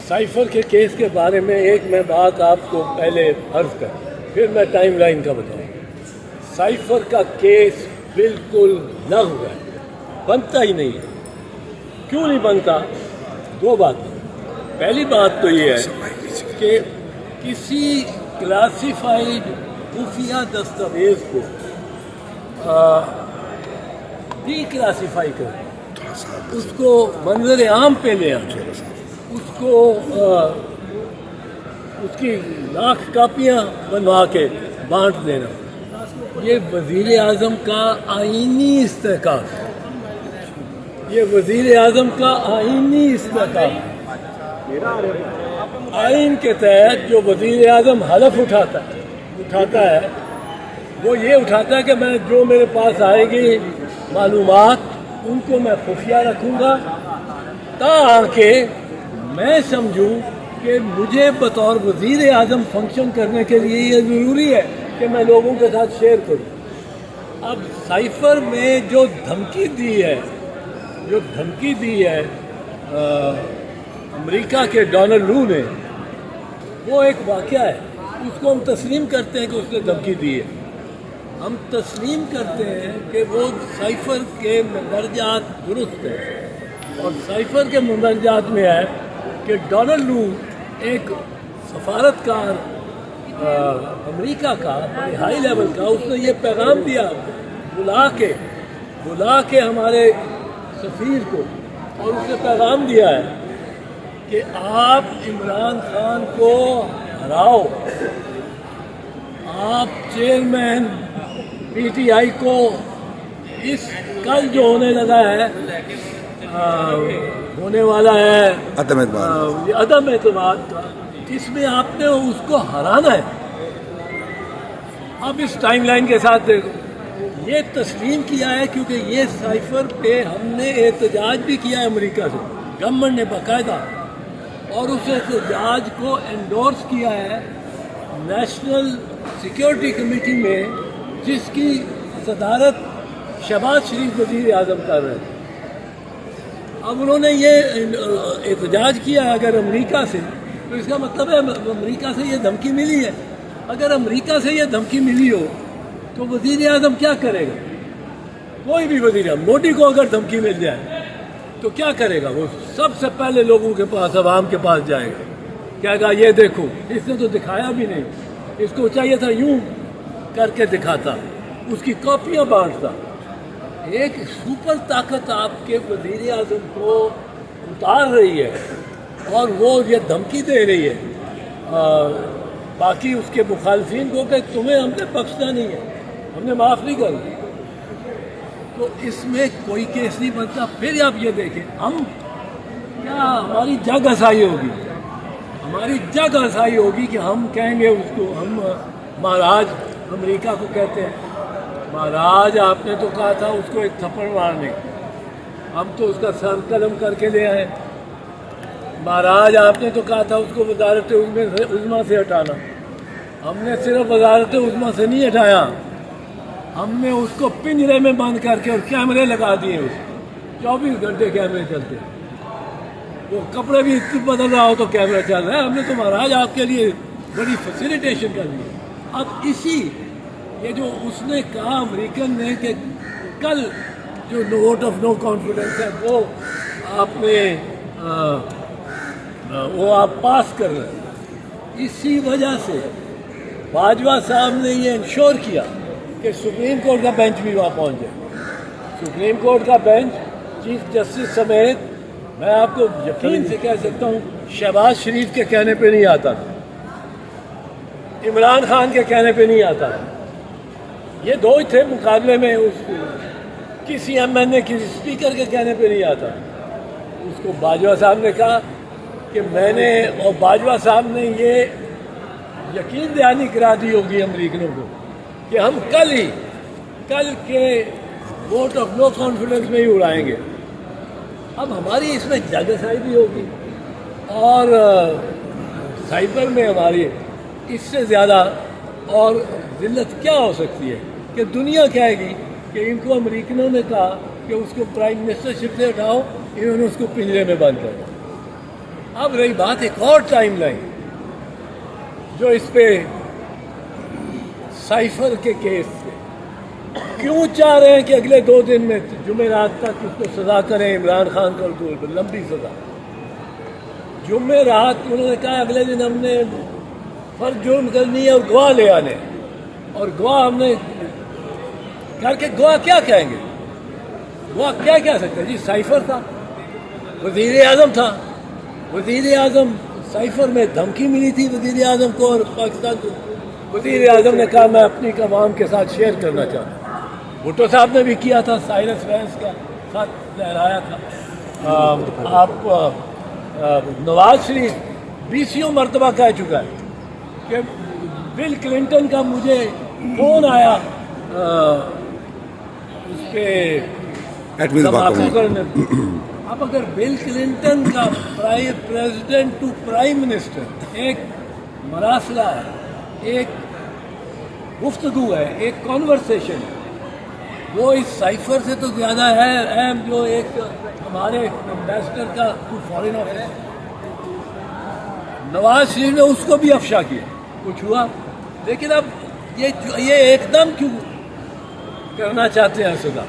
Cipher کے case کے بارے میں ایک میں بات آپ کو پہلے عرض کر، پھر میں ٹائم لائن کا بتاؤں۔ سائفر کا کیس بالکل لغو ہے، بنتا ہی نہیں ہے۔ کیوں نہیں بنتا؟ دو باتیں۔ پہلی بات تو یہ ہے کہ کسی کلاسیفائڈ خفیہ دستاویز کو ڈی کلاسیفائی کریں، اس کو منظر عام پہ لے آنا، اس کو اس کی لاکھ کاپیاں بنوا کے بانٹ دینا، یہ وزیر اعظم کا آئینی استحقاق ہے۔ یہ وزیر اعظم کا آئینی استحقاق ہے۔ آئین کے تحت جو وزیر اعظم حلف اٹھاتا ہے وہ یہ اٹھاتا ہے کہ میں جو میرے پاس آئے گی معلومات ان کو میں خفیہ رکھوں گا تاکہ میں سمجھوں کہ مجھے بطور وزیر اعظم فنکشن کرنے کے لیے یہ ضروری ہے کہ میں لوگوں کے ساتھ شیئر کروں۔ اب سائفر میں جو دھمکی دی ہے امریکہ کے ڈونلڈ رو نے، وہ ایک واقعہ ہے، اس کو ہم تسلیم کرتے ہیں کہ اس نے دھمکی دی ہے۔ ہم تسلیم کرتے ہیں کہ وہ سائفر کے مندرجات درست ہیں، اور سائفر کے مندرجات میں ہے کہ ڈونلڈ رو ایک سفارتکار امریکہ کا بڑے ہائی لیول کا، اس نے یہ پیغام دیا بلا کے ہمارے سفیر کو، اور اس نے پیغام دیا ہے کہ آپ عمران خان کو ہراؤ، آپ چیئرمین پی ٹی آئی کو اس کل جو ہونے لگا ہے ہونے والا ہے عدم اعتماد کا، اس میں آپ نے اس کو ہرانا ہے۔ اب اس ٹائم لائن کے ساتھ دیکھو، یہ تسلیم کیا ہے کیونکہ یہ سائفر پہ ہم نے احتجاج بھی کیا ہے امریکہ سے، گورنمنٹ نے باقاعدہ، اور اس احتجاج کو انڈورس کیا ہے نیشنل سیکیورٹی کمیٹی میں، جس کی صدارت شہباز شریف وزیر اعظم کر رہے تھے۔ اب انہوں نے یہ احتجاج کیا ہے اگر امریکہ سے، تو اس کا مطلب ہے امریکہ سے یہ دھمکی ملی ہے۔ اگر امریکہ سے یہ دھمکی ملی ہو تو وزیر اعظم کیا کرے گا؟ کوئی بھی وزیر اعظم، مودی کو اگر دھمکی مل جائے تو کیا کرے گا؟ وہ سب سے پہلے لوگوں کے پاس، عوام کے پاس جائے گا، کہے گا یہ دیکھو، اس نے تو دکھایا بھی نہیں، اس کو چاہیے تھا یوں کر کے دکھاتا، اس کی کاپیاں بانٹتا۔ ایک سپر طاقت آپ کے وزیر اعظم کو اتار رہی ہے اور وہ یہ دھمکی دے رہی ہے باقی اس کے مخالفین کو کہ تمہیں ہم نے بخشنا نہیں ہے، ہم نے معاف نہیں کرنا، تو اس میں کوئی کیس نہیں بنتا۔ پھر آپ یہ دیکھیں، ہم کیا ہماری جگ ہسائی ہوگی کہ ہم کہیں گے اس کو، ہم مہاراج امریکہ کو کہتے ہیں مہاراج آپ نے تو کہا تھا اس کو ایک تھپڑ مارنے، ہم تو اس کا سر قلم کر کے لے آئے۔ مہاراج آپ نے تو کہا تھا اس کو وزارت عظمیٰ سے ہٹانا، ہم نے صرف وزارت عظمیٰ سے نہیں ہٹایا، ہم نے اس کو پنجرے میں بند کر کے اور کیمرے لگا دیے، اس 24 گھنٹے کیمرے چلتے، وہ کپڑے بھی بدل رہا ہو تو کیمرہ چل رہا ہے۔ ہم نے تو مہاراج آپ کے لیے بڑی فیسیلیٹیشن کر دی۔ اب یہ جو اس نے کہا امریکن نے کہ کل جو ووٹ آف نو کانفیڈنس ہے وہ آپ پاس کر رہے ہیں، اسی وجہ سے باجوہ صاحب نے یہ انشور کیا کہ سپریم کورٹ کا بینچ بھی وہاں پہنچ جائے۔ سپریم کورٹ کا بینچ چیف جسٹس سمیت، میں آپ کو یقین سے کہہ سکتا ہوں، شہباز شریف کے کہنے پہ نہیں آتا تھا، عمران خان کے کہنے پہ نہیں آتا تھا، یہ دو ہی تھے مقابلے میں، کسی ایم این اے کسی اسپیکر کے کہنے پہ نہیں آتا۔ اس کو باجوہ صاحب نے کہا کہ میں نے، اور باجوہ صاحب نے یہ یقین دہانی کرا دی ہوگی امریکنوں کو کہ ہم کل کے ووٹ آف نو کانفیڈنس میں ہی اڑائیں گے۔ اب ہماری اس میں جگہسائی بھی ہوگی، اور سائبر میں ہماری اس سے زیادہ اور ذلت کیا ہو سکتی ہے کہ دنیا کہے گی کہ ان کو امریکنوں نے کہا کہ اس کو پرائم منسٹر شپ سے ہٹاؤ، انہوں نے اس کو پنجرے میں بند کر دیا۔ اب رہی بات ایک اور ٹائم لائن جو اس پہ سائفر کے کیس سے کیوں چاہ رہے ہیں کہ اگلے 2 دن میں جمعرات تک اس کو سزا کریں عمران خان کو لمبی سزا. جمعرات انہوں نے کہا اگلے دن ہم نے فرض جرم کرنی ہے اور گواہ لے آنے, اور گواہ ہم نے کر کے گواہ کیا کہیں گے؟ گواہ کیا کہہ سکتے جی سائفر تھا, وزیر اعظم تھا, وزیر اعظم سائفر میں دھمکی ملی تھی وزیر اعظم کو اور پاکستان کو. وزیر اعظم نے کہا میں اپنی عوام کے ساتھ شیئر کرنا چاہتا ہوں. بھٹو صاحب نے بھی کیا تھا, سائرس وینس کا خط لہرایا تھا. آپ نواز شریف 20 مرتبہ کہہ چکا ہے کہ بل کلنٹن کا مجھے فون آیا اس پہ دھماکہ کرنے. اب اگر بل کلنٹن کا پریزیڈنٹ ٹو پرائم منسٹر ایک مراسلہ ہے, ایک گفتگو ہے, ایک کانورسیشن ہے, وہ اس سائفر سے تو زیادہ ہے اہم جو ایک ہمارے ایمبیسڈر کا فارن آفس. نواز شریف نے اس کو بھی افشا کیا, کچھ ہوا. لیکن اب یہ ایک دم کیوں کرنا چاہتے ہیں سزا؟